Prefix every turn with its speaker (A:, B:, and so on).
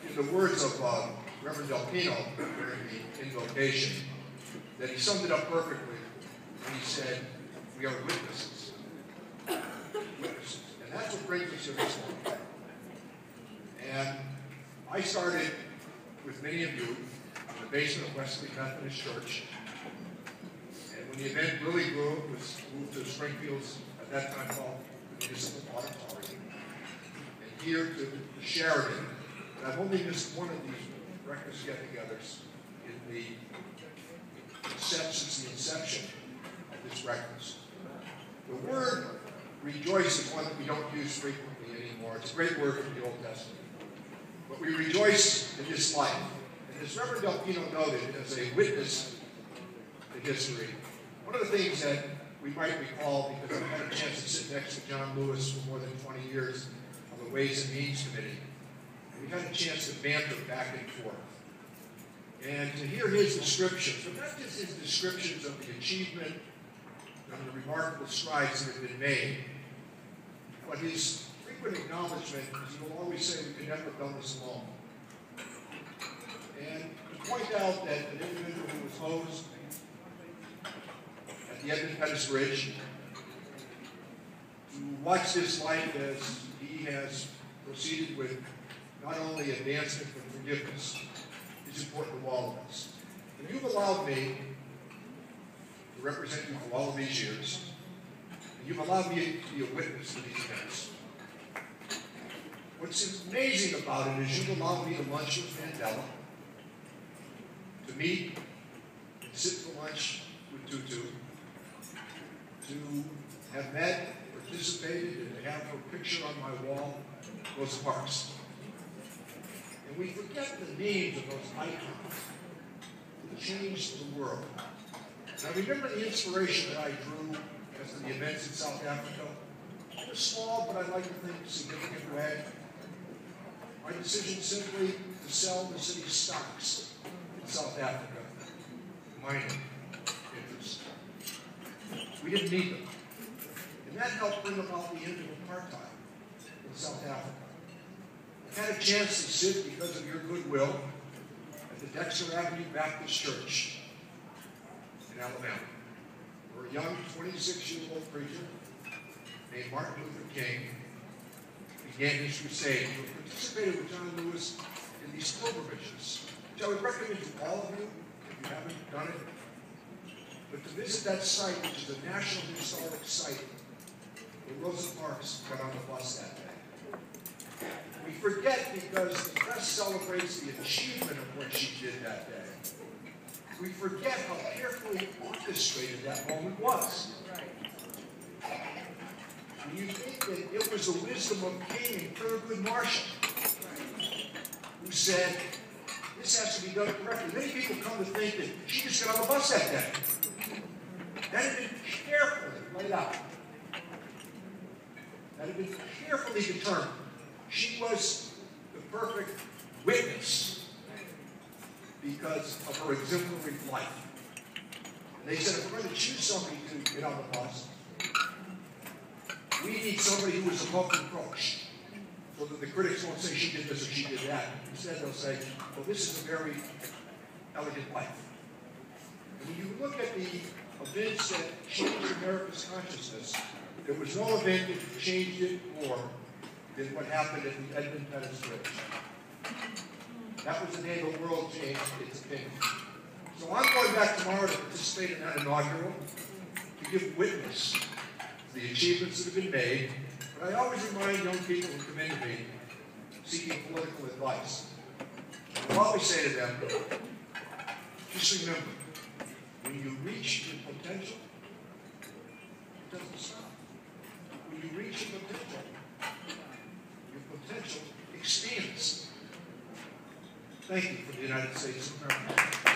A: in the words of Reverend Del Pino during the invocation, that he summed it up perfectly when he said, "We are witnesses." Witnesses. And that's what brings us here this morning. And I started with many of you in the basement of Wesley Methodist Church. And when the event really grew, it was moved to Springfield's, at that time called the Municipal Auditorium, and here to the Sheridan. And I've only missed one of these breakfast get-togethers since the inception of this breakfast. The word rejoice is one that we don't use frequently anymore. It's a great word from the Old Testament. But we rejoice in this life. And as Reverend Del Pino noted, as a witness to history, one of the things that we might recall, because I've had a chance to sit next to John Lewis for more than 20 years on the Ways and Means Committee, we had a chance to banter back and forth. And to hear his descriptions, but not just his descriptions of the achievement and the remarkable strides that have been made, but his frequent acknowledgement, as he will always say, we could never have done this alone. And to point out that an individual who was hosed at the Edmund Pettus Bridge, to watch this life as he has proceeded with not only advancement but forgiveness, is important to all of us. And you've allowed me to represent you for all of these years, and you've allowed me to be a witness to these events. What's amazing about it is you've allowed me to lunch with Mandela, to meet and sit for lunch with Tutu, to have met, participated, and to have her picture on my wall, Rosa Parks. And we forget the names of those icons that changed the world. And I remember the inspiration that I drew as to the events in South Africa. In a small, but I like to think significant way. My decision simply to sell the city's stocks in South Africa, mining interests. We didn't need them. And that helped bring about the end of apartheid in South Africa. I had a chance to sit, because of your goodwill, at the Dexter Avenue Baptist Church in Alabama, where a young 26-year-old preacher named Martin Luther King began his crusade. He participated with John Lewis in these pilgrimages, which I would recommend to all of you, if you haven't done it, but to visit that site, which is a National Historic Site, where Rosa Parks got on the bus that day. We forget because the press celebrates the achievement of what she did that day. We forget how carefully orchestrated that moment was. And you think that it was the wisdom of King and Thurgood Marshall who said, this has to be done correctly. Many people come to think that she just got on the bus that day. That had been carefully laid out. That had been carefully determined. She was the perfect witness because of her exemplary life. And they said, if we're going to choose somebody to get on the bus, we need somebody who is above reproach, so that the critics won't say she did this or she did that. Instead, they'll say, well, this is a very elegant life. And when you look at the events that changed America's consciousness, there was no event that changed it more than what happened at the Edmund Pettus Bridge. That was the day the world changed its opinion. So I'm going back tomorrow to participate in that inaugural, to give witness to the achievements that have been made. But I always remind young people who come into me seeking political advice. I always say to them, just remember, when you reach your potential, it doesn't stop. When you reach your potential expands. Thank you for the United States of America.